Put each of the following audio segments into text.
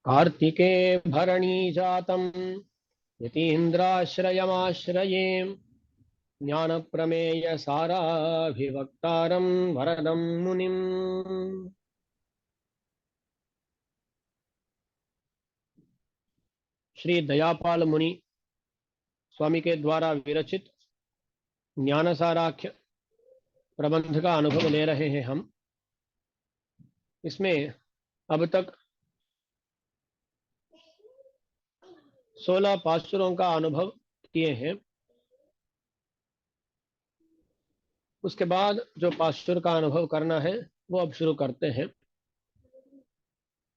कार्तिके भरणी जातं यतीन्द्राश्रयमाश्रये ज्ञानप्रमेय साराभिवक्तारं वरदं मुनिम्। श्री दयापाल मुनि स्वामी के द्वारा विरचित ज्ञानसाराख्य प्रबंध का अनुभव ले रहे हैं हम। इसमें अब तक 16 पाशुरों का अनुभव किए हैं। उसके बाद जो पाशुर का अनुभव करना है वो अब शुरू करते हैं।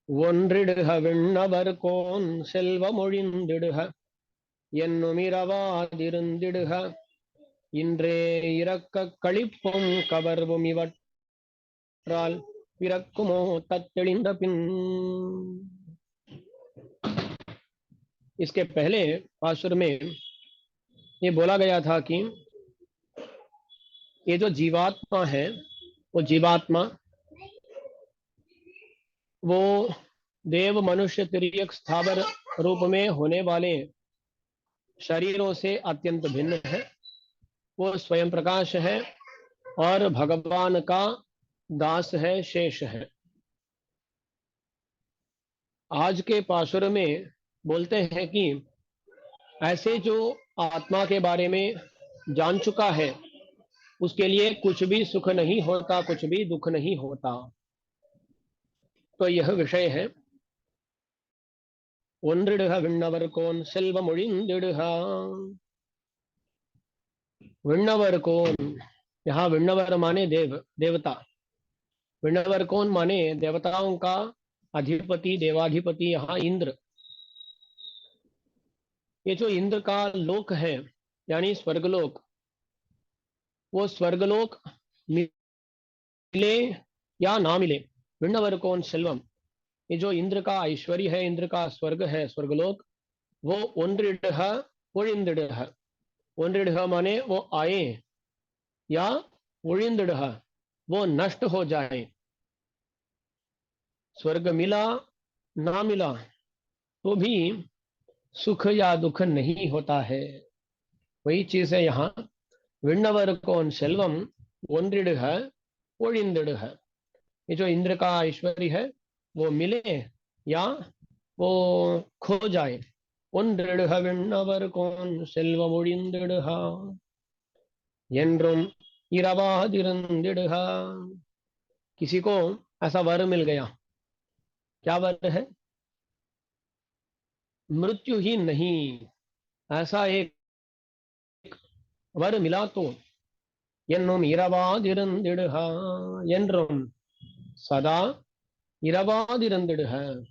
ஒன்றிடுக விண்ணவர் கோன் செல்வமொழிந்திடுக என்னுமிரவாதிருந்திடுக இன்றே இரக்க களிப்பும் கவர்வும் இவற்றால் பிறக்குமோ தத்தெளிந்த பின்। इसके पहले पाशुर में ये बोला गया था कि ये जो जीवात्मा है वो जीवात्मा वो देव मनुष्य तिर्यक स्थावर रूप में होने वाले शरीरों से अत्यंत भिन्न है। वो स्वयं प्रकाश है और भगवान का दास है, शेष है। आज के पाशुर में बोलते हैं कि ऐसे जो आत्मा के बारे में जान चुका है उसके लिए कुछ भी सुख नहीं होता, कुछ भी दुख नहीं होता। तो यह विषय है। ஒன்றிடுக விண்ணவர் கோன் செல்வமொழிந்திடுக। विण्णवर कौन, यहाँ विण्णवर माने देव, देवता। विण्णवर कौन माने देवताओं का अधिपति, देवाधिपति, यहाँ इंद्र। ये जो इंद्र का लोक है यानी स्वर्गलोक, वो स्वर्गलोक मिले या ना मिले, विण्णवर कौन सेल्वम, ये जो इंद्र का ऐश्वर्य है, इंद्र का स्वर्ग है, स्वर्गलोक, वो ओन्रिडह ओळिंदिडह। ओन्रिडह माने वो आए या ओळिंदिडह वो नष्ट हो जाए। स्वर्ग मिला ना मिला तो भी सुख या दुख नहीं होता है। वही चीज है यहाँ। विण्णवर कौन सेल्वम ओन्रिडह ओळिंदिडह। ये जो इंद्र का ऐश्वर्य है वो मिले या वो खो जाए। ஒன்றிடுக விண்ணவர் கோன் செல்வமொழிந்திடுக என்றும் இரவாதிருந்திடுக। किसी को ऐसा वर मिल गया, क्या वर है? मृत्यु ही नहीं, ऐसा एक वर मिला तो என்னும் இரவாதிருந்திடுக என்றும் सदा இரவாதிருந்திடுக।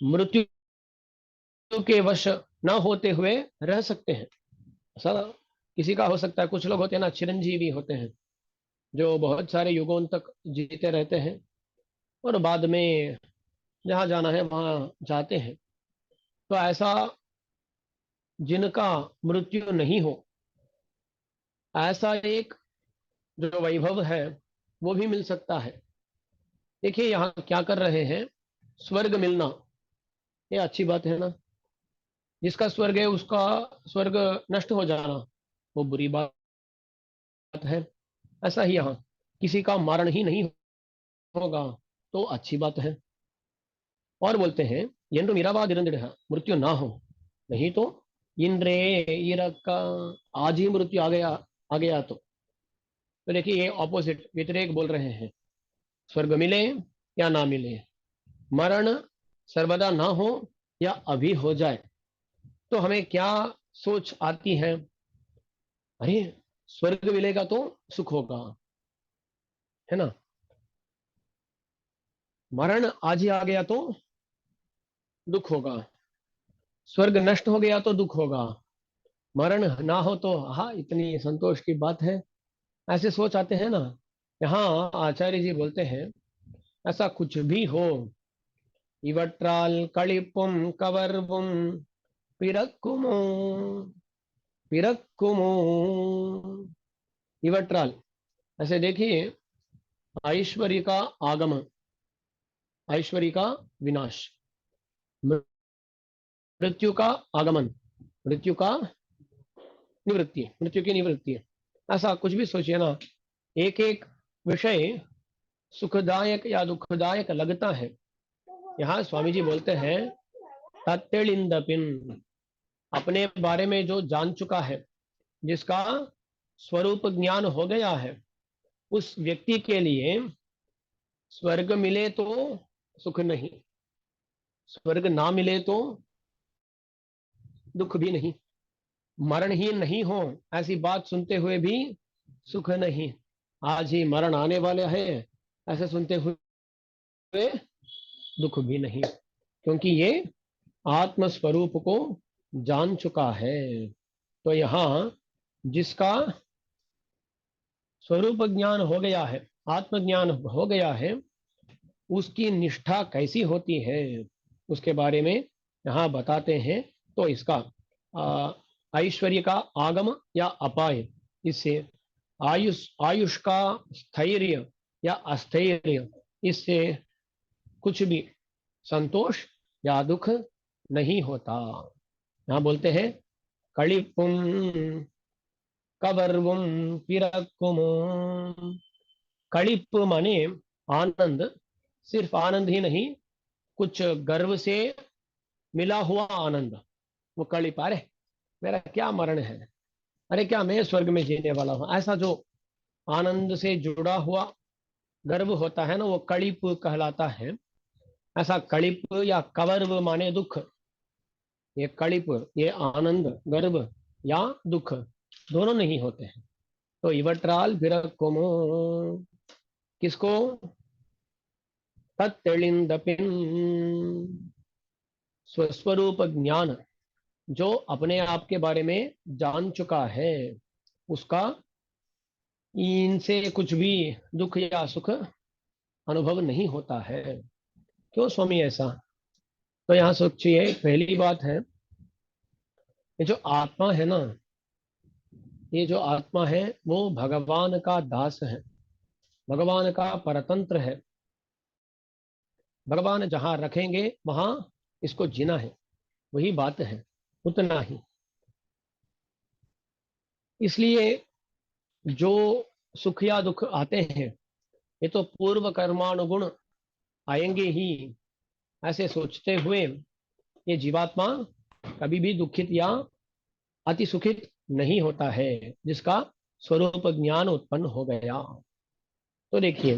मृत्यु के वश न होते हुए रह सकते हैं। ऐसा किसी का हो सकता है। कुछ लोग होते हैं ना, चिरंजीवी होते हैं, जो बहुत सारे युगों तक जीते रहते हैं और बाद में जहाँ जाना है वहाँ जाते हैं। तो ऐसा जिनका मृत्यु नहीं हो, ऐसा एक जो वैभव है वो भी मिल सकता है। देखिए यहाँ क्या कर रहे हैं, स्वर्ग मिलना ये अच्छी बात है ना। जिसका स्वर्ग है उसका स्वर्ग नष्ट हो जाना वो बुरी बात है। ऐसा ही यहाँ किसी का मरण ही नहीं होगा तो अच्छी बात है। और बोलते हैं यंत्र मीराबाद मृत्यु ना हो, नहीं तो इंद्रे इरका, आज ही मृत्यु आ गया तो देखिए ये ऑपोजिट व्यतिरेक बोल रहे हैं। स्वर्ग मिले या ना मिले, मरण सर्वदा ना हो या अभी हो जाए, तो हमें क्या सोच आती है? अरे स्वर्ग मिलेगा तो सुख होगा, है ना। मरण आज ही आ गया तो दुख होगा, स्वर्ग नष्ट हो गया तो दुख होगा, मरण ना हो तो हाँ इतनी संतोष की बात है। ऐसे सोच आते हैं ना। यहाँ आचार्य जी बोलते हैं ऐसा कुछ भी हो, इवट्राल कलिपुम कवर्वुम पिरक्कुमो पिरक्कुमो। इवट्राल, ऐसे देखिए ऐश्वर्य का आगमन, ऐश्वर्य का विनाश, मृत्यु का आगमन, मृत्यु का निवृत्ति, मृत्यु की निवृत्ति, ऐसा कुछ भी सोचिए ना। एक एक विषय सुखदायक या दुखदायक लगता है। यहाँ स्वामी जी बोलते हैं तत्तेलिंदपिन, अपने बारे में जो जान चुका है, जिसका स्वरूप ज्ञान हो गया है, उस व्यक्ति के लिए स्वर्ग मिले तो सुख नहीं, स्वर्ग ना मिले तो दुख भी नहीं, मरण ही नहीं हो ऐसी बात सुनते हुए भी सुख नहीं, आज ही मरण आने वाले है ऐसे सुनते हुए दुख भी नहीं, क्योंकि ये आत्म स्वरूप को जान चुका है। तो यहाँ जिसका स्वरूप ज्ञान हो गया है, आत्मज्ञान हो गया है, उसकी निष्ठा कैसी होती है उसके बारे में यहाँ बताते हैं। तो इसका ऐश्वर्य का आगम या अपाय, इससे आयुष का स्थैर्य या अस्थैर्य, इससे कुछ भी संतोष या दुख नहीं होता। यहाँ बोलते हैं कलिपुम कवर्वुम पिरकुम। कलिप माने आनंद, सिर्फ आनंद ही नहीं, कुछ गर्व से मिला हुआ आनंद, वो कलिप। अरे मेरा क्या मरण है, अरे क्या मैं स्वर्ग में जीने वाला हूं, ऐसा जो आनंद से जुड़ा हुआ गर्व होता है ना, वो कलिप कहलाता है। ऐसा कलिप या कवर्व माने दुख, ये कलिप, ये आनंद, गर्व या दुख दोनों नहीं होते हैं। तो इवट्राल विरक्कोमो, किसको? तत्तेलिंदपिन, स्वस्वरूप ज्ञान, जो अपने आप के बारे में जान चुका है, उसका इनसे कुछ भी दुख या सुख अनुभव नहीं होता है। क्यों स्वामी ऐसा? तो यहाँ सोचिए, पहली बात है, ये जो आत्मा है ना, ये जो आत्मा है वो भगवान का दास है, भगवान का परतंत्र है। भगवान जहां रखेंगे वहां इसको जीना है, वही बात है, उतना ही। इसलिए जो सुख या दुख आते हैं, ये तो पूर्व कर्मानुगुण आएंगे ही, ऐसे सोचते हुए ये जीवात्मा कभी भी दुखित या अति सुखित नहीं होता है, जिसका स्वरूप ज्ञान उत्पन्न हो गया। तो देखिए,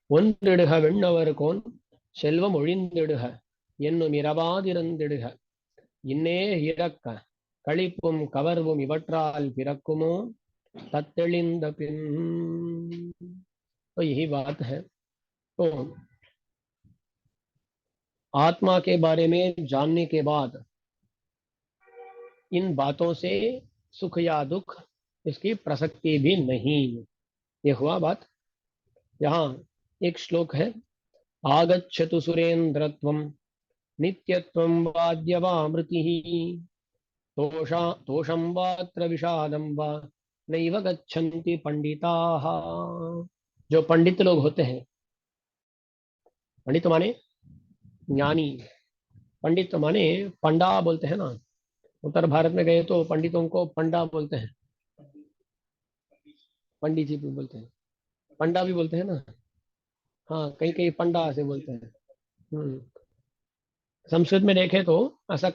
ஒன்றிடுக விண்ணவர் கோன் செல்வம் ஒழிந்திடுக என்னும் இரவாதிருந்திடுக இன்னே இறக்க களிப்பும் கவர்வும் இவற்றால் பிறக்குமோ तत्तेलिंद पिन। तो यही बात है। तो आत्मा के बारे में जानने के बाद इन बातों से सुख या दुख इसकी प्रसक्ति भी नहीं, ये हुआ बात। यहाँ एक श्लोक है, आगच्छतु सुरेंद्रत्वम नित्यत्वम वाद्यवामृतिः तोषं वात्र विषादं वा नैव गच्छन्ति पंडिताः। जो पंडित लोग होते हैं, पंडित माने ज्ञानी, पंडित माने पंडा बोलते हैं ना, उत्तर भारत में गए तो पंडितों को पंडा बोलते हैं, पंडित जी भी बोलते हैं, पंडा भी बोलते हैं ना। हाँ, कहीं कहीं पंडा से बोलते हैं। संस्कृत में देखे तो ऐसा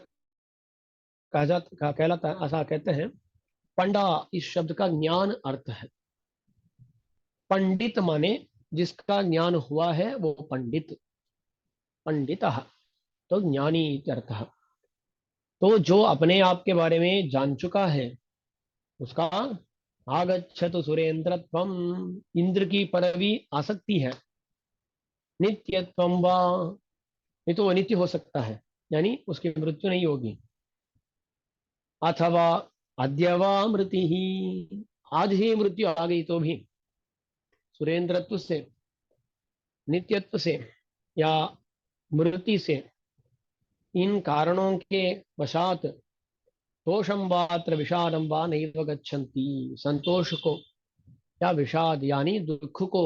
कहलाता है, ऐसा कहते हैं। पंडा इस शब्द का ज्ञान अर्थ है। पंडित माने जिसका ज्ञान हुआ है वो पंडित, पंडितः तो ज्ञानी इत्यर्थः। तो जो अपने आप के बारे में जान चुका है, उसका आगच्छतु सुरेंद्रत्वम, इंद्र की परवी आसक्ति है। नित्यत्वम वा, ये तो अनित्य हो सकता है, यानी उसकी मृत्यु नहीं होगी। अथवा अद्यवा मृति ही, आज ही मृत्यु आ गई तो भी सुरेंद्रत्व से, नित्यत्व से या मृत्यु से, इन कारणों के वशात तोषम वात्र विषादम वा नैव गच्छन्ति, संतोष को या विषाद यानी दुख को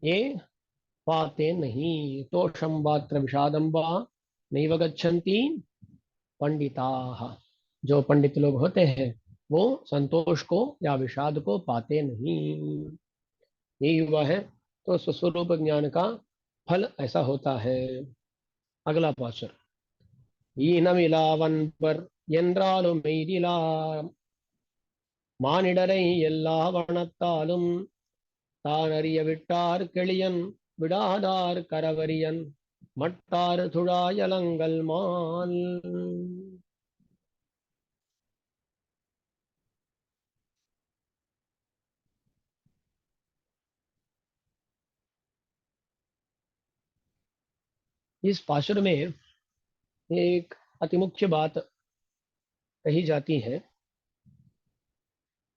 ये पाते नहीं। तोषम वात्र विषादम वा नैव गच्छन्ति पंडिताः। जो पंडित लोग होते हैं वो संतोष को या विषाद को पाते नहीं। यही हुआ है। तो स्वस्वरूप ज्ञान का फल ऐसा होता है। अगला पाशर। ஈனமிலாவன் பர் என்றாலும் மெய்திலா மானிடரை எல்லா வனத்தாலும் தான் அறிய விட்டார் கெளியன் விடாதார் கரவரியன் மட்டார் துழாயலங்கள் மால்। इस पाशुर में एक अति मुख्य बात कही जाती है।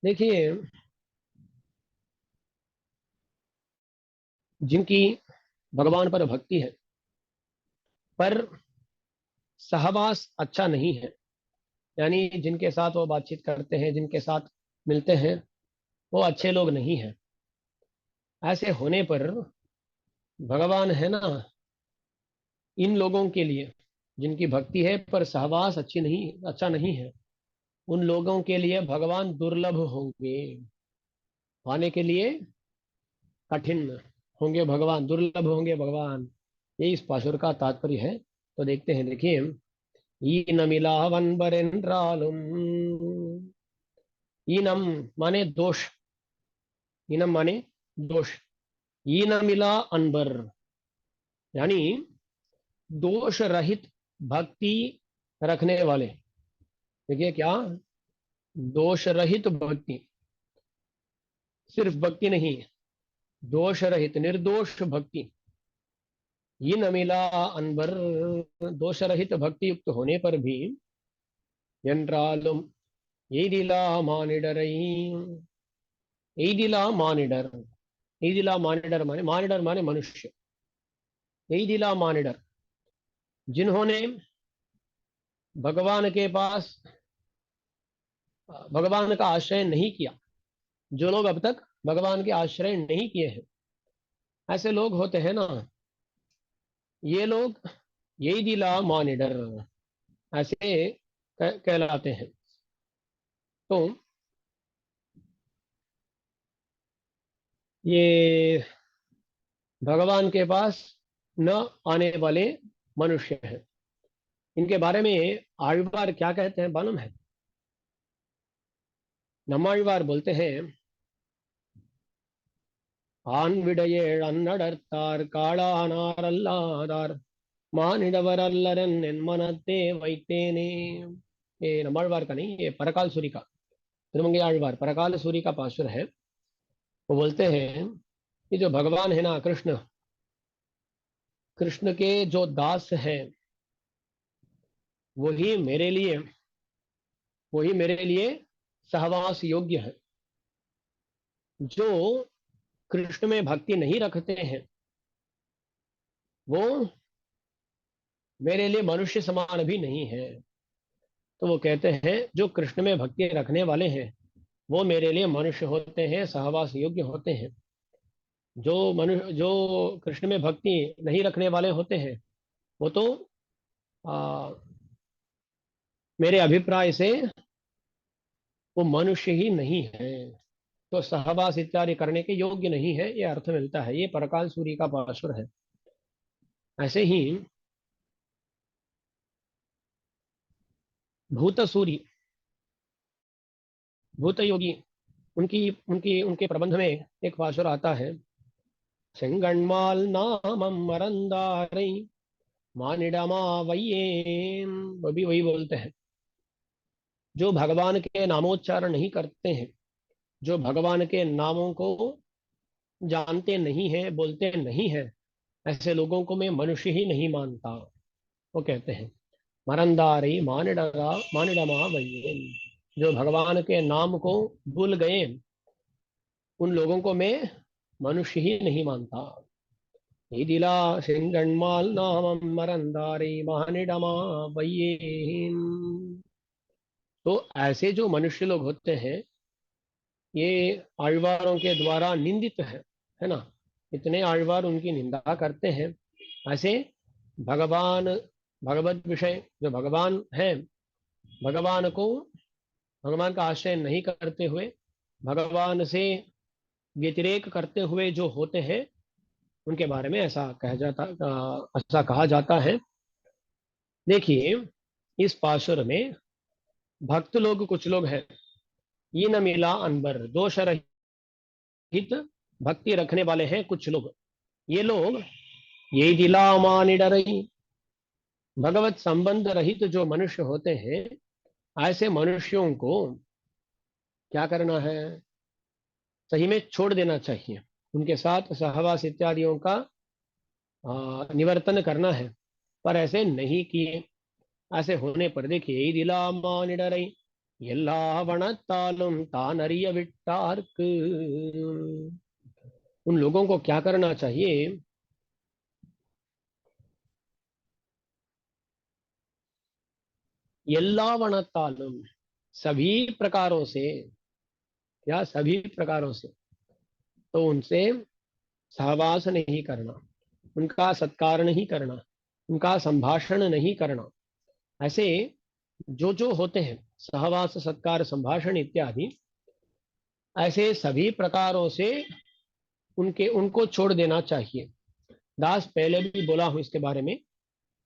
देखिए, जिनकी भगवान पर भक्ति है पर सहवास अच्छा नहीं है, यानी जिनके साथ वो बातचीत करते हैं, जिनके साथ मिलते हैं, वो अच्छे लोग नहीं हैं। ऐसे होने पर भगवान है ना, इन लोगों के लिए जिनकी भक्ति है पर सहवास अच्छा नहीं है, उन लोगों के लिए भगवान दुर्लभ होंगे, पाने के लिए कठिन होंगे भगवान, दुर्लभ होंगे भगवान। ये इस पाशुर का तात्पर्य है। तो देखते हैं, देखिए। ईनमिलावन बरेंद्रालुम। ईनम माने दोष, ईनम माने दोष। ईनमिला अनबर, यानी दोष रहित भक्ति रखने वाले। देखिए क्या, दोष रहित भक्ति, सिर्फ भक्ति नहीं, दोष रहित निर्दोष भक्ति। ये नमिला अनबर, दोष रहित भक्ति युक्त होने पर भी என்றாலும் எய்திலா மானிடரை। एदिला मानिडर, एदिला मानिडर माने मनुष्य। एदिला मानिडर, जिन्होंने भगवान के पास भगवान का आश्रय नहीं किया, जो लोग अब तक भगवान के आश्रय नहीं किए हैं, ऐसे लोग होते हैं ना, ये लोग यही दिला मानिडर ऐसे कहलाते हैं। तो ये भगवान के पास न आने वाले मनुष्य हैं। इनके बारे में आழ்वार क्या कहते हैं मालूम है? நம்மாழ்வார் बोलते हैं, ஆண் விடையேழ் அன்னடர்த்தார் காளானார் அல்லாதார் மானிடவர் அல்லரன் என் मनते வைத்தேனே। ये நம்மாழ்வாर का नहीं, ये परकाल सूरी का, திருமங்கை आழ்वार परकाल सूरी का पाशुर है। वो बोलते हैं कि जो भगवान है ना, कृष्ण, कृष्ण के जो दास हैं वही मेरे लिए, वही मेरे लिए सहवास योग्य है। जो कृष्ण में भक्ति नहीं रखते हैं वो मेरे लिए मनुष्य समान भी नहीं है। तो वो कहते हैं जो कृष्ण में भक्ति रखने वाले हैं वो मेरे लिए मनुष्य होते हैं, सहवास योग्य होते हैं। जो कृष्ण में भक्ति नहीं रखने वाले होते हैं वो तो आ, मेरे अभिप्राय से वो मनुष्य ही नहीं है, तो सहवास इत्यादि करने के योग्य नहीं है, ये अर्थ मिलता है। ये परकाल सूरी का पाशुर है। ऐसे ही भूत सूरी, भूत योगी, उनकी उनकी उनके प्रबंध में एक पाशुर आता है, செங்கண்மால் नामम मरंदारै मानिडमा वैयेम। वो भी वही बोलते हैं, जो भगवान के नामोच्चारण नहीं करते हैं, जो भगवान के नामों को जानते नहीं है, बोलते नहीं है, ऐसे लोगों को मैं मनुष्य ही नहीं मानता। वो कहते हैं मरंदारी मानिडरा मानिडमा वैयेम, जो भगवान के नाम को भूल गए उन लोगों को मैं मनुष्य ही नहीं मानता। इदिला सिंगण्माल नामम मरंदारी मानिडमा वैयेम। तो ऐसे जो मनुष्य लोग होते हैं ये आழ்वारों के द्वारा निंदित है ना, इतने आழ்वार उनकी निंदा करते हैं। ऐसे भगवान भगवत विषय जो भगवान है, भगवान को, भगवान का आश्रय नहीं करते हुए, भगवान से व्यतिरेक करते हुए जो होते हैं, उनके बारे में ऐसा कहा जाता है। देखिए, इस पाशुर में भक्त लोग कुछ लोग हैं, ये न मिला अनबर, दोष रहित भक्ति रखने वाले हैं कुछ लोग। ये लोग ये दिला मान डरई, भगवत संबंध रहित जो मनुष्य होते हैं, ऐसे मनुष्यों को क्या करना है, सही में छोड़ देना चाहिए। उनके साथ सहवास इत्यादियों का निवर्तन करना है, पर ऐसे नहीं किए। ऐसे होने पर देखिए, इदिलामानिडरै எல்லா வனத்தாலும் தான் அறிய விட்டார்க்கு, उन लोगों को क्या करना चाहिए, எல்லா வனத்தாலும், सभी प्रकारों से, या सभी प्रकारों से, तो उनसे सहवास नहीं करना, उनका सत्कार नहीं करना, उनका संभाषण नहीं करना। ऐसे जो जो होते हैं सहवास सत्कार संभाषण इत्यादि, ऐसे सभी प्रकारों से उनके उनको छोड़ देना चाहिए। दास पहले भी बोला हूं इसके बारे में।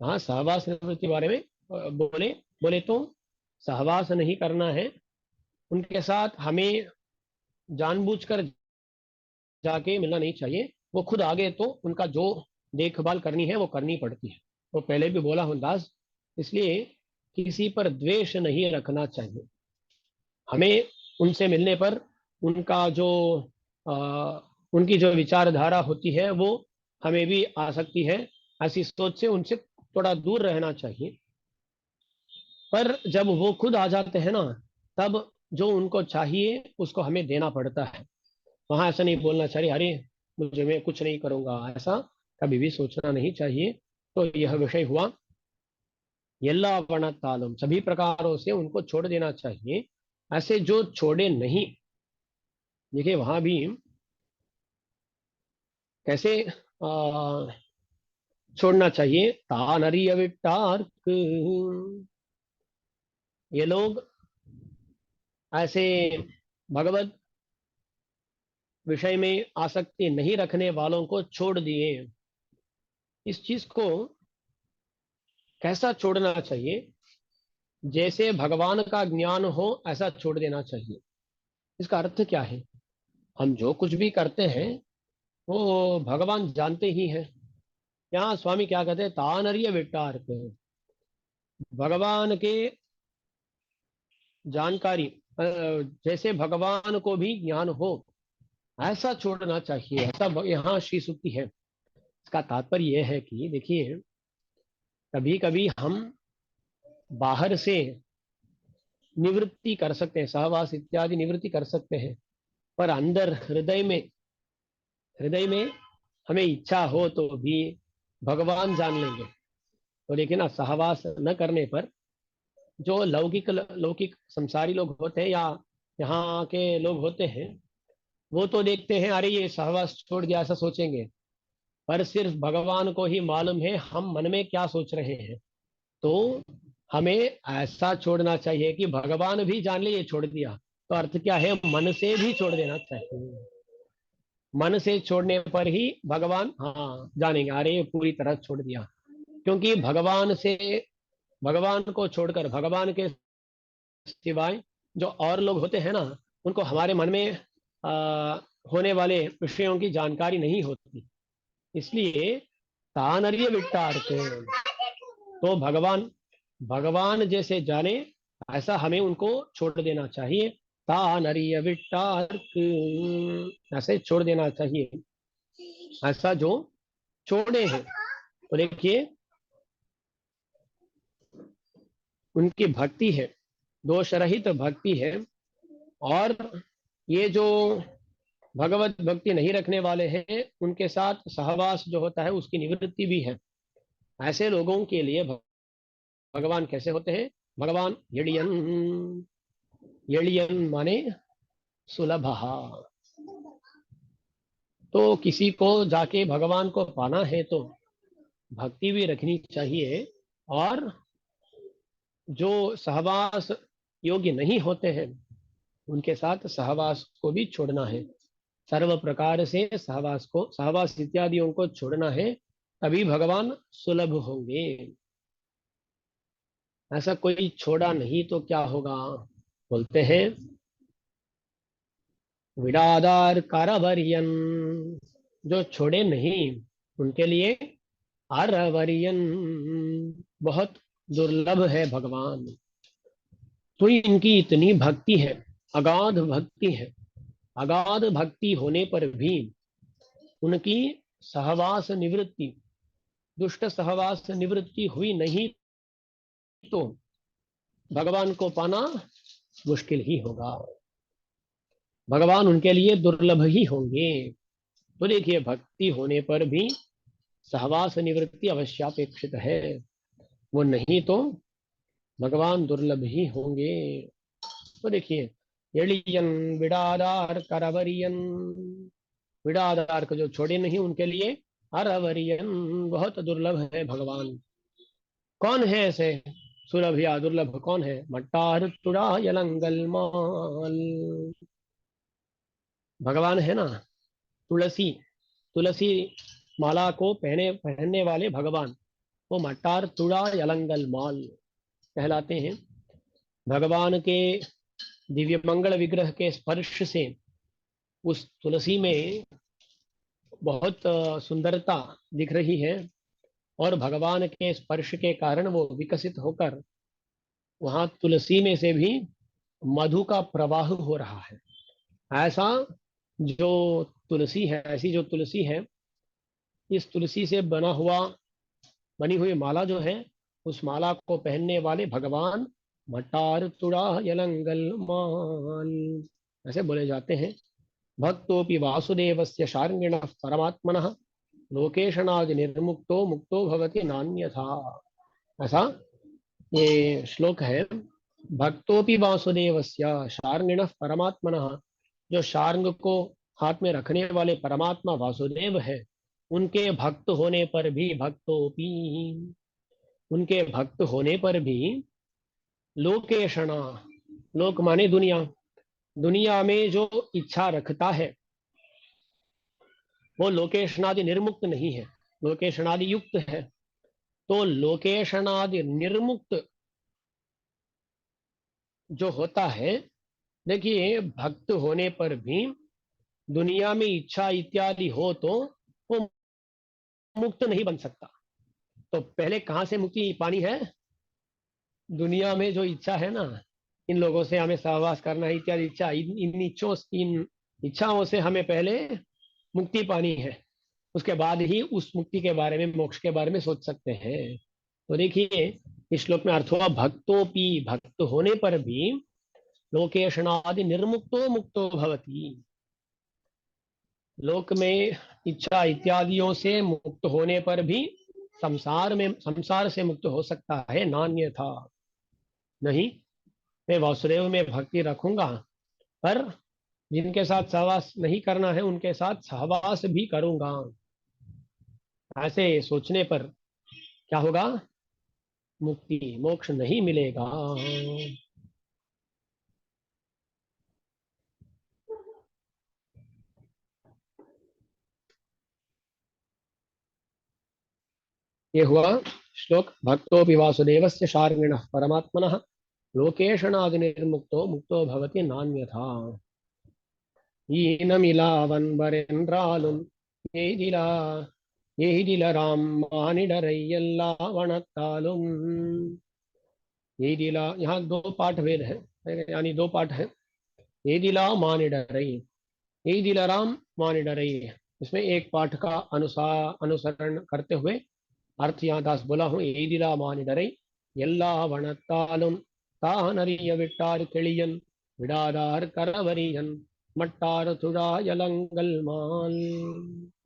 हाँ, सहवास निवृत्ति के बारे में बोले बोले तो सहवास नहीं करना है उनके साथ। हमें जानबूझकर जाके मिलना नहीं चाहिए। वो खुद आगे तो उनका जो देखभाल करनी है वो करनी पड़ती है। तो पहले भी बोला हूं दास, इसलिए किसी पर द्वेष नहीं रखना चाहिए। हमें उनसे मिलने पर उनका जो उनकी जो विचारधारा होती है वो हमें भी आ सकती है। ऐसी सोच से उनसे थोड़ा दूर रहना चाहिए। पर जब वो खुद आ जाते हैं ना, तब जो उनको चाहिए उसको हमें देना पड़ता है। वहां ऐसा नहीं बोलना चाहिए, अरे मुझे, मैं कुछ नहीं करूंगा, ऐसा कभी भी सोचना नहीं चाहिए। तो यह विषय हुआ यल्ला वर्णतालम, सभी प्रकारों से उनको छोड़ देना चाहिए। ऐसे जो छोड़े नहीं, देखिए वहां भी कैसे छोड़ना चाहिए। तानरी अविटार्क, ये लोग ऐसे भगवत विषय में आसक्ति नहीं रखने वालों को छोड़ दिए। इस चीज को कैसा छोड़ना चाहिए, जैसे भगवान का ज्ञान हो ऐसा छोड़ देना चाहिए। इसका अर्थ क्या है, हम जो कुछ भी करते हैं वो भगवान जानते ही हैं। यहाँ स्वामी क्या कहते हैं, तानरीय विटार्क, भगवान के जानकारी, जैसे भगवान को भी ज्ञान हो ऐसा छोड़ना चाहिए। ऐसा यहाँ श्री सुक्ति है। इसका तात्पर्य यह है कि देखिए, कभी कभी हम बाहर से निवृत्ति कर सकते हैं, सहवास इत्यादि निवृत्ति कर सकते हैं, पर अंदर हृदय में हमें इच्छा हो तो भी भगवान जान लेंगे। तो लेकिन सहवास न करने पर जो लौकिक लौकिक संसारी लोग होते हैं या यहाँ के लोग होते हैं, वो तो देखते हैं, अरे ये सहवास छोड़ दिया, ऐसा सोचेंगे। पर सिर्फ भगवान को ही मालूम है हम मन में क्या सोच रहे हैं। तो हमें ऐसा छोड़ना चाहिए कि भगवान भी जान ले ये छोड़ दिया। तो अर्थ क्या है, मन से भी छोड़ देना चाहिए। मन से छोड़ने पर ही भगवान हाँ जानेंगे, अरे ये पूरी तरह छोड़ दिया। क्योंकि भगवान को छोड़कर भगवान के सिवाय जो और लोग होते हैं ना, उनको हमारे मन में होने वाले विषयों की जानकारी नहीं होती। इसलिए तानर्य विट्टार्थ, तो भगवान भगवान जैसे जाने ऐसा हमें उनको छोड़ देना चाहिए। तानर्य विट्टार्थ, ऐसे छोड़ देना चाहिए। ऐसा जो छोड़े हैं, तो देखिए उनकी भक्ति है, दोष रहित भक्ति है। और ये जो भगवत भक्ति नहीं रखने वाले हैं, उनके साथ सहवास जो होता है उसकी निवृत्ति भी है। ऐसे लोगों के लिए भगवान कैसे होते हैं, भगवान यड़ियन, यड़ियन माने सुलभ। तो किसी को जाके भगवान को पाना है तो भक्ति भी रखनी चाहिए, और जो सहवास योग्य नहीं होते हैं उनके साथ सहवास को भी छोड़ना है। सर्व प्रकार से सहवास इत्यादियों को छोड़ना है, तभी भगवान सुलभ होंगे। ऐसा कोई छोड़ा नहीं तो क्या होगा? बोलते हैं विडादार कारवर्यन, जो छोड़े नहीं उनके लिए आरवर्यन बहुत दुर्लभ है भगवान। तो इनकी इतनी भक्ति है, अगाध भक्ति है। अगाध भक्ति होने पर भी उनकी सहवास निवृत्ति, दुष्ट सहवास निवृत्ति हुई नहीं तो भगवान को पाना मुश्किल ही होगा। भगवान उनके लिए दुर्लभ ही होंगे। तो देखिए, भक्ति होने पर भी सहवास निवृत्ति अवश्यापेक्षित है, वो नहीं तो भगवान दुर्लभ ही होंगे। तो देखिए, एलियन विडादार करवरियन, विडादार को जो छोड़े नहीं उनके लिए अरवरियन बहुत दुर्लभ है भगवान। कौन है ऐसे सुलभ या दुर्लभ? कौन है? मट्टार तुड़ा यलंगल माल, भगवान है ना। तुलसी, तुलसी माला को पहनने वाले भगवान, वो मट्टार तुड़ा यलंगल माल कहलाते हैं। भगवान के दिव्य मंगल विग्रह के स्पर्श से उस तुलसी में बहुत सुंदरता दिख रही है, और भगवान के स्पर्श के कारण वो विकसित होकर वहां तुलसी में से भी मधु का प्रवाह हो रहा है। ऐसा जो तुलसी है, ऐसी जो तुलसी है, इस तुलसी से बनी हुई माला जो है, उस माला को पहनने वाले भगवान मटार तुड़ा यलंगल माल ऐसे बोले जाते हैं। भक्तोपि वासुदेवस्य शार्ङ्गिणः परमात्मनः लोकेशनादि निर्मुक्तो मुक्तो भवति नान्यथा। ऐसा ये श्लोक है। भक्तोपि वासुदेवस्य शार्ङ्गिणः परमात्मनः, जो शार्ंग को हाथ में रखने वाले परमात्मा वासुदेव है, उनके भक्त होने पर भी, भक्तोपि उनके भक्त होने पर भी, लोकेशना, लोक माने दुनिया, दुनिया में जो इच्छा रखता है वो लोकेशनादि निर्मुक्त नहीं है, लोकेशनादि युक्त है। तो लोकेशनादि निर्मुक्त जो होता है, देखिए, भक्त होने पर भी दुनिया में इच्छा इत्यादि हो तो वो मुक्त नहीं बन सकता। तो पहले कहां से मुक्ति पानी है? दुनिया में जो इच्छा है ना, इन लोगों से हमें सहवास करना है इत्यादि इच्छा, इन इच्छाओं से हमें पहले मुक्ति पानी है। उसके बाद ही उस मुक्ति के बारे में, मोक्ष के बारे में सोच सकते हैं। तो देखिए, इस श्लोक में अर्थ हुआ भक्तोपि, भक्त होने पर भी लोकेशनादि निर्मुक्तो मुक्तो भवति, लोक में इच्छा इत्यादियों से मुक्त होने पर भी संसार से मुक्त हो सकता है, नान्य था। नहीं, मैं वासुदेव में भक्ति रखूंगा, पर जिनके साथ सहवास नहीं करना है उनके साथ सहवास भी करूंगा। ऐसे सोचने पर क्या होगा? मुक्ति, मोक्ष नहीं मिलेगा। ये हुआ श्लोक। भक्तो वासुदेवस्य शार्ङ्गिणः परमात्मनः लोकेशनादि निर्मुक्तो मुक्तो भवति नान्यथा। ஈனமிலாவன்பரென்றாலும் எய்திலா எய்திலராம் மானிடரை எல்லா वणत्तालुम। एदिला, यहाँ दो पाठ वेद है, यानी दो पाठ है। एदिला मानिडरई, एदिलाराम मानिडरई, इसमें एक पाठ का अनुसरण करते हुए अर्थ यहाँ दास बोला हूँ। एदिला मानिडरई எல்லா வனத்தாலும் தானறிய விட்டார் கிளியன் விடாதார் கரவரியன் मट्टार तुड़ा यलंगल माल।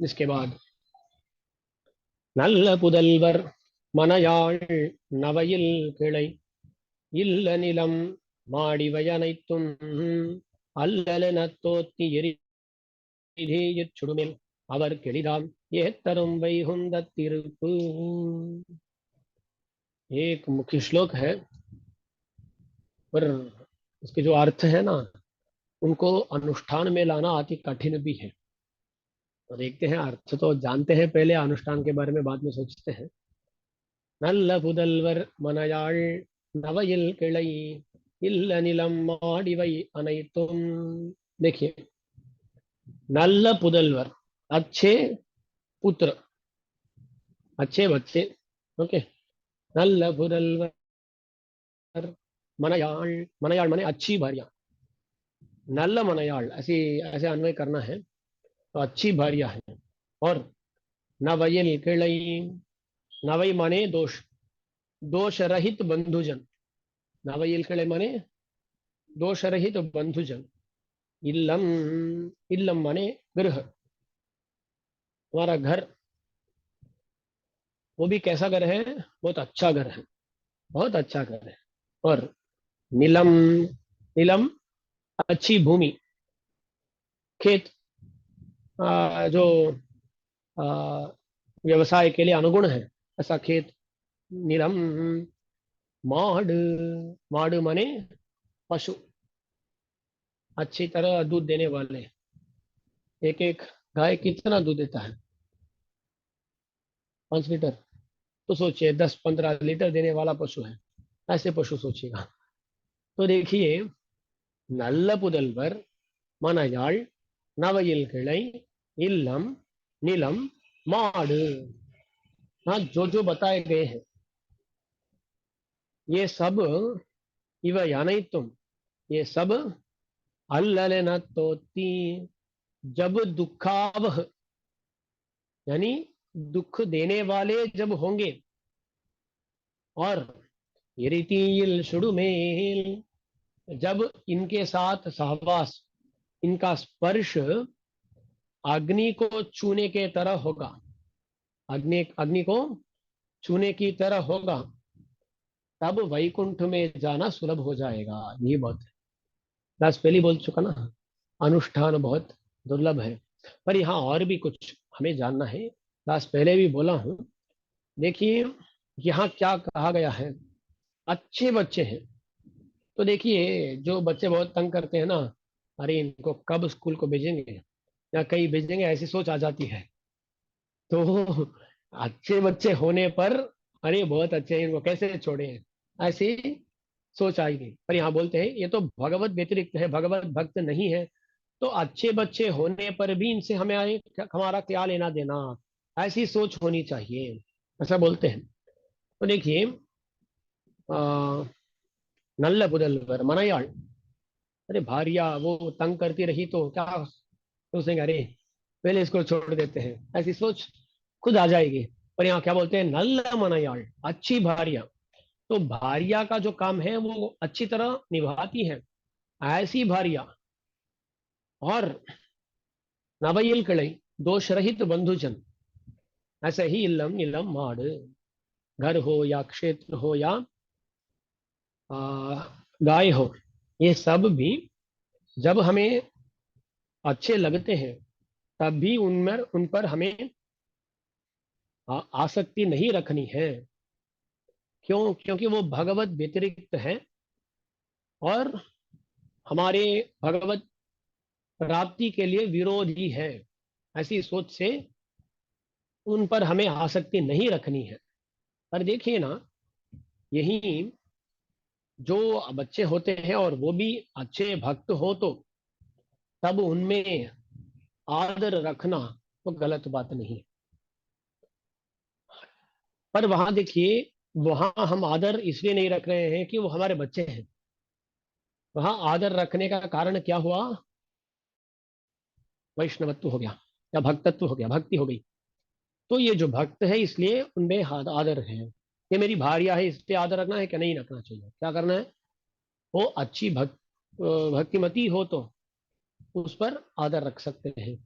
इसके बाद நல்ல புதல்வர் மனையாள் நவையில் கிளை இல்ல நிலம் மாடிவையனைத்தும் அல்லலென தோத்தி எரிதேயச் சுடுமில் அவர் கெளிதாம் ஏத்தரும் வைகுந்த திருப்பு। एक मुख्य श्लोक है, पर उसके जो अर्थ है ना, उनको अनुष्ठान में लाना अति कठिन भी है। तो देखते हैं, अर्थ तो जानते हैं पहले, अनुष्ठान के बारे में बाद में सोचते हैं। நல்ல புதல்வர் மனையாள் நவையில் கிளை இல்ல நிலம் மாடிவை அனைத்தும்। देखिए, नल्ल पुदलवर, अच्छे पुत्र, अच्छे बच्चे। ओके, नल्ल पुदलवर मनयाल, मनयाल माने अच्छी भार्या, नल्ल मनयाल ऐसे ऐसे अन्वय करना है, तो अच्छी भार्या है। और नवयल किळई, नवई माने दोष, दोष रहित बंधुजन। नवयल किळई माने दोष रहित बंधुजन। इल्लम, इल्लम माने गृह, हमारा घर। वो भी कैसा घर है? बहुत अच्छा घर है, बहुत अच्छा घर है। और नीलम, नीलम अच्छी भूमि, खेत, जो आ, व्यवसाय के लिए अनुगुण है, ऐसा खेत। नीलम, माड़, माड़ माने पशु, अच्छी तरह दूध देने वाले। एक एक गाय कितना दूध देता है? 5 लीटर। तो सोचिए, 10-15 लीटर देने वाला पशु है, ऐसे पशु सोचिएगा। तो देखिए, நல்ல புதல்வர் மனையாள் நவையில் கிளை இல்லம் நிலம் माड़, हाँ, जो जो बताए गए हैं ये सब, इव यानी तुम, ये सब अल्लल न तोती, जब दुखावह, यानी दुख देने वाले जब होंगे। और यरीतील सुडुमेल, जब इनके साथ सहवास, इनका स्पर्श अग्नि को छूने के तरह होगा, अग्नि अग्नि को छूने की तरह होगा, तब वैकुंठ में जाना सुलभ हो जाएगा। ये बहुत लास्ट पहले बोल चुका ना, अनुष्ठान बहुत दुर्लभ है। पर यहाँ और भी कुछ हमें जानना है, लास्ट पहले भी बोला हूँ। देखिए, यहाँ क्या कहा गया है, अच्छे बच्चे हैं। तो देखिए, जो बच्चे बहुत तंग करते हैं ना, अरे इनको कब स्कूल को भेजेंगे या कहीं भेजेंगे, ऐसी सोच आ जाती है। तो अच्छे बच्चे होने पर, अरे बहुत अच्छे हैं, इनको कैसे छोड़े हैं, ऐसी सोच आएगी। पर यहाँ बोलते हैं ये तो भगवत व्यतिरिक्त है, भगवत भक्त नहीं है, तो अच्छे बच्चे होने पर भी इनसे हमें हमारा क्या लेना देना, ऐसी सोच होनी चाहिए, ऐसा बोलते हैं। तो देखिए, आ, नल्ल पुदलवर मनायाल, अरे भारिया वो तंग करती रही तो क्या सोचेंगे, अरे पहले इसको छोड़ देते हैं, ऐसी सोच खुद आ जाएगी। पर यहाँ क्या बोलते हैं, नल्ल मनायाल, अच्छी भारिया। तो भारिया का जो काम है वो अच्छी तरह निभाती है, ऐसी भारिया। और नवयल किளை, दोष रहित बंधुजन, ऐसे ही इल्लम नीलम माड़, घर हो या क्षेत्र हो या गाय हो, ये सब भी जब हमें अच्छे लगते हैं, तब भी उनमें उन पर हमें आसक्ति नहीं रखनी है। क्यों? क्योंकि वो भगवत व्यतिरिक्त है, और हमारे भगवत प्राप्ति के लिए विरोधी है। ऐसी सोच से उन पर हमें आसक्ति नहीं रखनी है। पर देखिए ना, यही जो बच्चे होते हैं और वो भी अच्छे भक्त हो, तो तब उनमें आदर रखना तो गलत बात नहीं। पर वहां देखिए, वहां हम आदर इसलिए नहीं रख रहे हैं कि वो हमारे बच्चे हैं। वहां आदर रखने का कारण क्या हुआ? वैष्णवत्व हो गया या भक्तत्व हो गया, भक्ति हो गई। तो ये जो भक्त है, इसलिए उनमें आदर है। ये मेरी भार्या है, इस पे आदर रखना है कि नहीं रखना चाहिए, क्या करना है? वो अच्छी भक्तिमती हो तो उस पर आदर रख सकते हैं।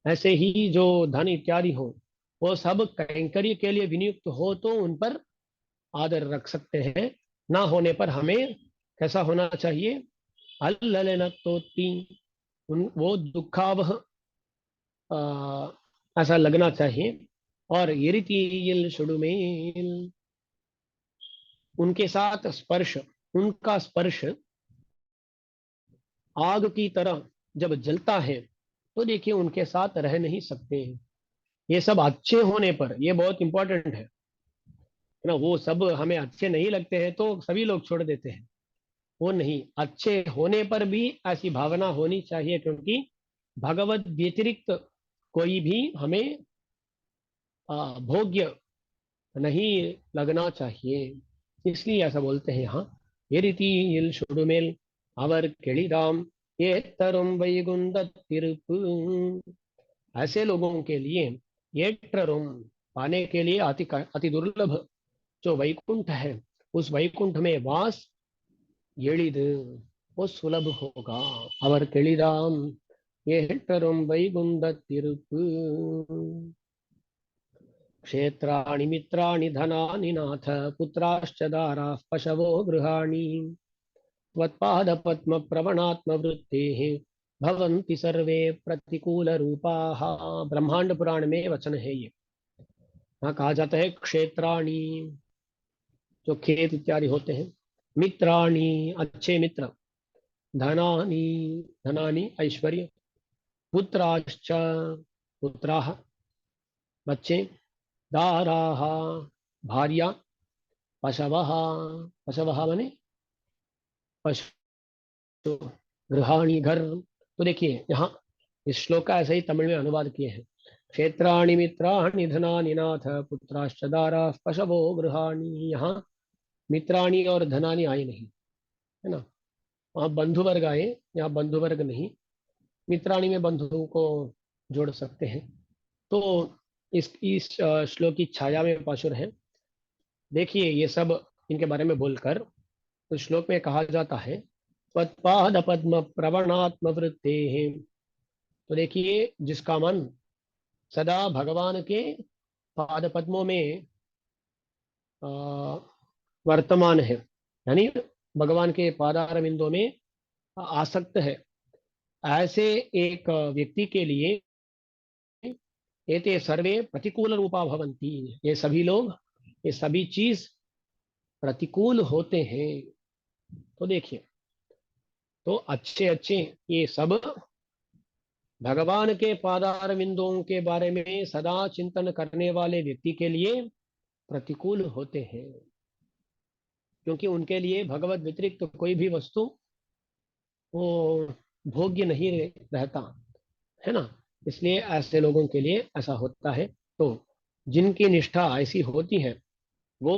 ऐसे ही जो धन इत्यादि हो, वो सब कैंकर्य के लिए विनियुक्त हो तो उन पर आदर रख सकते हैं। ना होने पर हमें कैसा होना चाहिए? अल्लल तोति, वो दुखावह, ऐसा लगना चाहिए। और यरितील सुडुमेल, उनके साथ स्पर्श, उनका स्पर्श आग की तरह जब जलता है तो देखिए उनके साथ रह नहीं सकते हैं। ये सब अच्छे होने पर, ये बहुत इंपॉर्टेंट है ना, वो सब हमें अच्छे नहीं लगते हैं तो सभी लोग छोड़ देते हैं। वो नहीं, अच्छे होने पर भी ऐसी भावना होनी चाहिए, क्योंकि भगवत व्यतिरिक्त कोई भी हमें भोग्य नहीं लगना चाहिए। इसलिए ऐसा बोलते हैं यहाँ, ये रीति इल शुडुमेल अवर केलिदाम ये तरुम वैगुंद तिरुपु। ऐसे लोगों के लिए ये टरुम पाने के लिए अति दुर्लभ जो वैकुंठ है, उस वैकुंठ में वास एलिद वो सुलभ होगा। अवर केलिदाम ये टरुम वैगुंद तिरुपु। क्षेत्राणि मित्राणि धनानि नाथ पुत्राश्च दाराः पशवो गृहाणि त्वत्पादपद्मप्रवणात्मवृत्तेः भवन्ति सर्वे प्रतिकूलरूपाः। ब्रह्मांड पुराण में वचन है ये। यहाँ कहा जाता है क्षेत्राणि, जो खेत इत्यादि होते हैं, मित्राणि अच्छे मित्र, धनानि धनानि ऐश्वर्य, पुत्राश्च पुत्राः बच्चे, दाराः भार्या, पशवः पशवः माने पशु, गृहाणी घर। तो देखिए यहाँ इस श्लोक का ऐसे ही तमिल में अनुवाद किए हैं। क्षेत्राणि मित्राणि धनानि नाथ पुत्राश्च दारा पशवो गृहाणी। यहाँ मित्राणी और धनानि आए नहीं, है ना, वहाँ बंधु वर्ग आए, यहाँ बंधु वर्ग नहीं। मित्राणी में बंधु को जोड़ सकते हैं। तो इस श्लोक की छाया में पाशुर है। देखिए ये सब इनके बारे में बोलकर तो श्लोक में कहा जाता है त्वत्पाद पद्म प्रवणात्म वृत्ते। तो देखिए जिसका मन सदा भगवान के पाद पद्मों में आ, वर्तमान है, यानी भगवान के पादार बिंदों में आसक्त है, ऐसे एक व्यक्ति के लिए एते सर्वे प्रतिकूल रूपा भवंती। ये सभी लोग, ये सभी चीज प्रतिकूल होते हैं। तो देखिए, तो अच्छे अच्छे ये सब भगवान के पादार बिंदुओं के बारे में सदा चिंतन करने वाले व्यक्ति के लिए प्रतिकूल होते हैं, क्योंकि उनके लिए भगवत व्यतिरिक्त तो कोई भी वस्तु वो भोग्य नहीं रहता, है ना। इसलिए ऐसे लोगों के लिए ऐसा होता है। तो जिनकी निष्ठा ऐसी होती है वो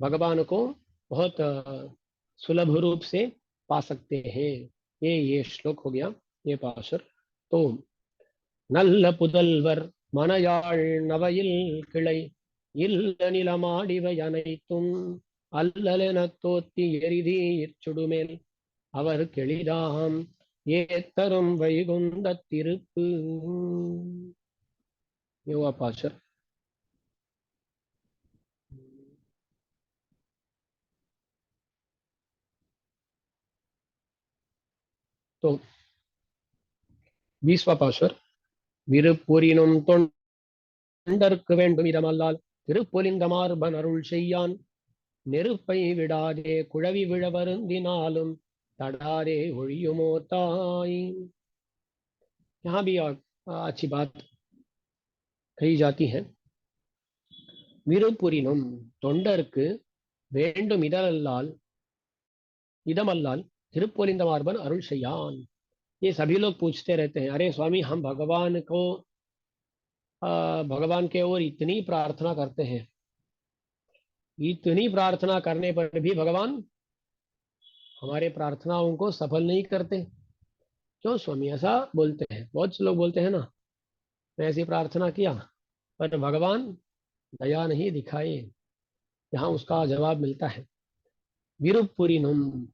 भगवान को बहुत सुलभ रूप से पा सकते हैं। ये श्लोक हो गया, ये पाशुर। तो நல்ல புதல்வர் மனையாள் நவையில் கிளை இல்ல நிலமாடிவை அனைத்தும் அல்லலென தோத்தி எரிதீர் சுடுமேல் அவர் கெளிதாம் ஏத்தரும் வைகுந்த திருப்பு। ये हुआ पाशर। तो 20वां पाशर। விருப்பூரினும் தொண்டர்க்கு வேண்டும் இடமல்லால் திருப்பொலிந்தமார்பன் அருள் செய்யான் நெருப்பை विड़ादे कुழவி விழ வருந்தினாலும் तड़ारे ஒழியுமோ ताई। यहाँ भी अच्छी बात कही जाती है। விருப்புரினும் தொண்டர்க்கு வேண்டும் இடமல்லால் திருப்பொலிந்தமார்பன் அருள் செய்யான்। ये सभी लोग पूछते रहते हैं, अरे स्वामी हम भगवान को भगवान के ओर इतनी प्रार्थना करते हैं, इतनी प्रार्थना करने पर भी भगवान हमारे प्रार्थनाओं को सफल नहीं करते, क्यों स्वामी ऐसा बोलते हैं। बहुत से लोग बोलते हैं ना, मैं ऐसी प्रार्थना किया पर भगवान दया नहीं दिखाए। यहाँ उसका जवाब मिलता है विरुपुरीनुम,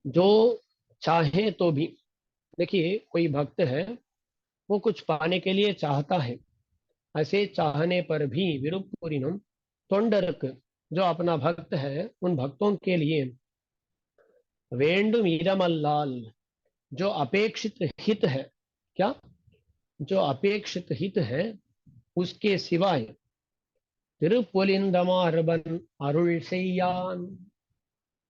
जो चाहे तो भी। देखिए कोई भक्त है, वो कुछ पाने के लिए चाहता है, ऐसे चाहने पर भी विरुपुरीनुम तोंडरक, जो अपना भक्त है, उन भक्तों के लिए वेंडुम इदमल्लाल, जो अपेक्षित हित है, क्या, जो अपेक्षित हित है उसके सिवाय तिरुपुलिंदमारबन अरुल सैयान।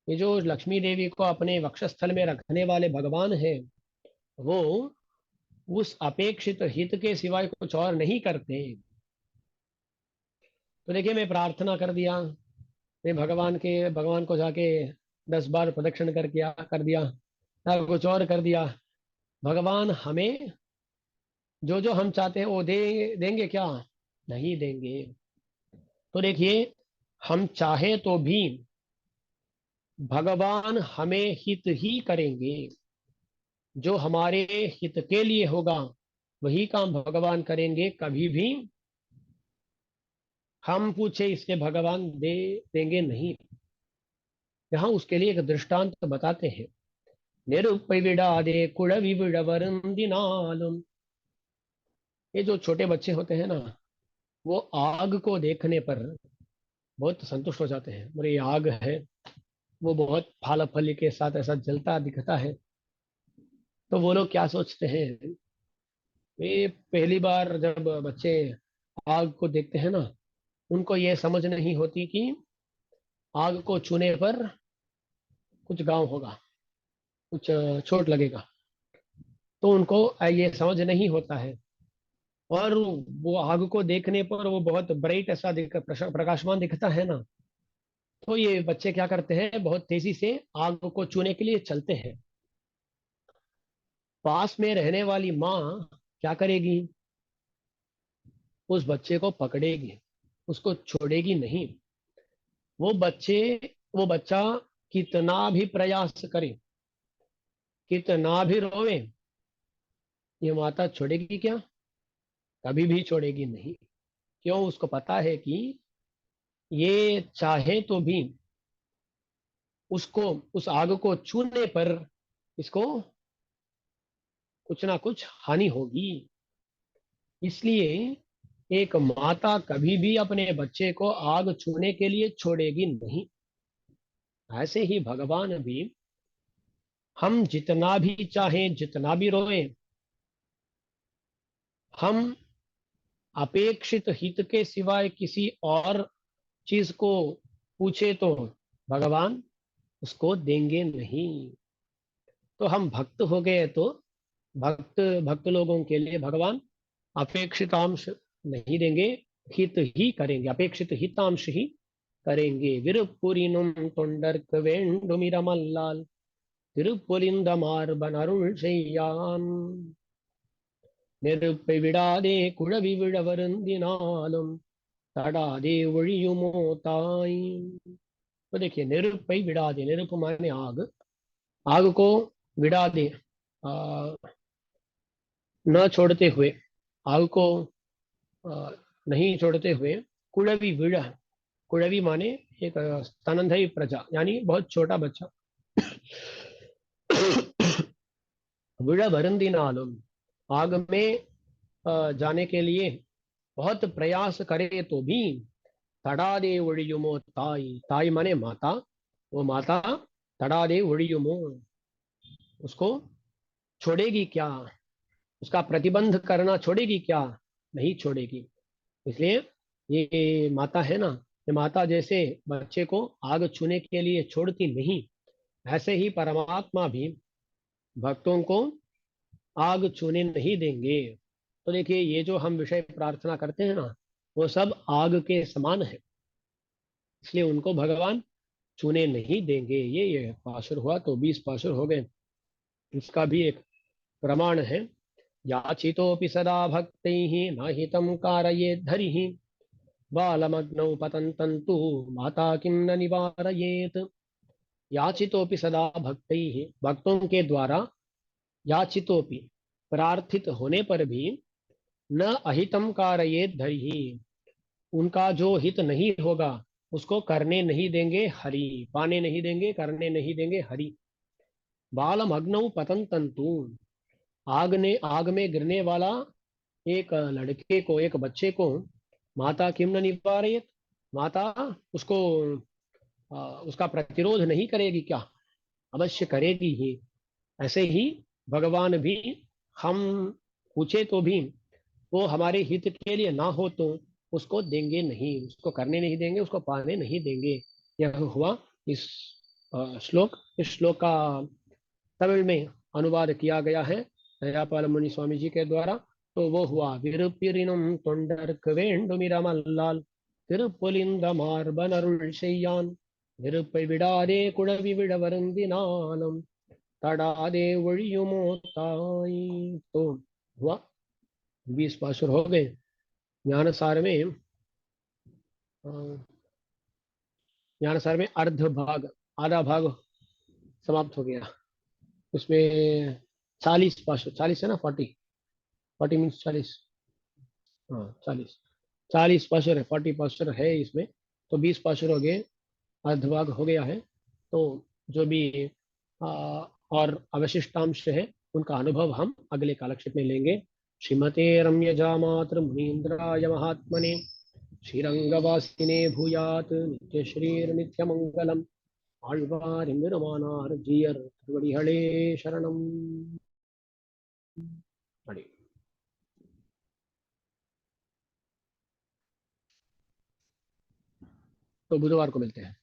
ये जो लक्ष्मी देवी को अपने वक्षस्थल में रखने वाले भगवान है, वो उस अपेक्षित हित के सिवाय कुछ और नहीं करते। तो देखिए, मैं प्रार्थना कर दिया, मैं भगवान को जाके 10 बार प्रदक्षिण कर दिया, या कुछ और कर दिया, भगवान हमें जो जो हम चाहते हैं वो देंगे क्या? नहीं देंगे। तो देखिए, हम चाहे तो भी भगवान हमें हित ही करेंगे। जो हमारे हित के लिए होगा वही काम भगवान करेंगे। कभी भी हम पूछे इसके भगवान देंगे नहीं। यहाँ उसके लिए एक दृष्टांत बताते हैं। निरुपविडादे कुड़विविडवरुंदिनालुम। ये जो छोटे बच्चे होते हैं ना, वो आग को देखने पर बहुत संतुष्ट हो जाते हैं। और ये आग है, वो बहुत फाल फली के साथ ऐसा जलता दिखता है। तो वो लोग क्या सोचते हैं, वे पहली बार जब बच्चे आग को देखते हैं ना, उनको ये समझ नहीं होती कि आग को छूने पर कुछ गांव होगा, कुछ चोट लगेगा। तो उनको ये समझ नहीं होता है। और वो आग को देखने पर वो बहुत ब्राइट ऐसा प्रकाशमान दिखता है ना। तो ये बच्चे क्या करते हैं, बहुत तेजी से आग को छूने के लिए चलते हैं। पास में रहने वाली माँ क्या करेगी, उस बच्चे को पकड़ेगी, उसको छोड़ेगी नहीं। वो बच्चे वो बच्चा कितना भी प्रयास करे, कितना भी रोवे, ये माता छोड़ेगी क्या? कभी भी छोड़ेगी नहीं। क्यों? उसको पता है कि ये चाहे तो भी उसको, उस आग को छूने पर इसको कुछ ना कुछ हानि होगी। इसलिए एक माता कभी भी अपने बच्चे को आग छूने के लिए छोड़ेगी नहीं। ऐसे ही भगवान भी, हम जितना भी चाहें, जितना भी रोएं, हम अपेक्षित हित के सिवाय किसी और चीज को पूछे तो भगवान उसको देंगे नहीं। तो हम भक्त हो गए तो भक्त भक्त लोगों के लिए भगवान अपेक्षितांश नहीं देंगे, हित ही करेंगे, अपेक्षित हितांश ही करेंगे। விருப்புரினும் தொண்டர்க்கு வேண்டுமிரமல்லால் திருப்பொலிந்த மார்பன் அருள் செய்யான் நெருப்பை விடாதே குழவி விழ வருந்தினாலும் तड़ादे ஒழியுமோ ताई। तो देखिए, निरुपई विड़ा दे, निरुप माने आग, आग को विड़ा दे, आ, न छोड़ते हुए, आग को आ, नहीं छोड़ते हुए, कुड़वी विड़ा, कुड़वी माने एक स्तनंधई प्रजा, यानी बहुत छोटा बच्चा। विड़ा भरंदी नालुम, आग में जाने के लिए बहुत प्रयास करे तो भी तड़ादे ஒழியுமோ ताई, ताई माने माता, वो माता तड़ादे ஒழியுமோ, उसको छोड़ेगी क्या, उसका प्रतिबंध करना छोड़ेगी क्या? नहीं छोड़ेगी। इसलिए ये माता है ना, ये माता जैसे बच्चे को आग छूने के लिए छोड़ती नहीं, ऐसे ही परमात्मा भी भक्तों को आग छूने नहीं देंगे। तो देखिए, ये जो हम विषय प्रार्थना करते हैं ना, वो सब आग के समान है। इसलिए उनको भगवान छूने नहीं देंगे। ये पाशुर हुआ, तो 20 पाशुर हो गए। इसका भी एक प्रमाण है। याचितोऽपि सदा भक्तैः न हितं कारयेत् हरिः बालमग्नौ पतन्तं तु माता किं न निवारयेत्। याचितोऽपि सदा भक्तैः, भक्तों के द्वारा, याचितोऽपि प्रार्थित होने पर भी, न अहितम कारयेत् हरिः, उनका जो हित नहीं होगा उसको करने नहीं देंगे हरि, पाने नहीं देंगे, करने नहीं देंगे हरि। बालम अग्नौ पतंतंतु, आग में गिरने वाला एक लड़के को, एक बच्चे को, माता किम न निवारयत, माता उसको उसका प्रतिरोध नहीं करेगी क्या? अवश्य करेगी ही। ऐसे ही भगवान भी, हम पूछे तो भी वो हमारे हित के लिए ना हो तो उसको देंगे नहीं, उसको करने नहीं देंगे, उसको पाने नहीं देंगे। यह हुआ इस श्लोक का तमिल में अनुवाद किया गया है दयापाल मुनि स्वामी जी के द्वारा। तो वो हुआ, விருப்பிரினும் தொண்டர்க்கு வேண்டுமிரமல்லால் திருப்பொலிந்த மார்பனருள் செய்யான் விருப்பை விடாதே குழவி விட வருந்தினாலும் तड़ादे ஒழியுமோ ताई। तो हुआ 20 पाशुर हो गए। ज्ञान सार में अर्ध भाग, आधा भाग समाप्त हो गया। उसमें 40 पाशुर, 40 है ना, 40 मीन्स 40, हाँ 40 पाशुर है, 40 पाशुर है इसमें। तो 20 पाशुर हो गए, अर्धभाग हो गया है। तो जो भी आ, और अवशिष्टांश है उनका अनुभव हम अगले कालक्षेप में लेंगे। श्रीमते रम्यजा मातृ मुनीन्द्राय महात्मने श्रीरंगवासिने भूयात नित्य श्रीर्नित्यमंगलम। ஆழ்வார் எம்பெருமானார் ஜீயர் திருவடிகளே शरणम। तो बुधवार को मिलते हैं।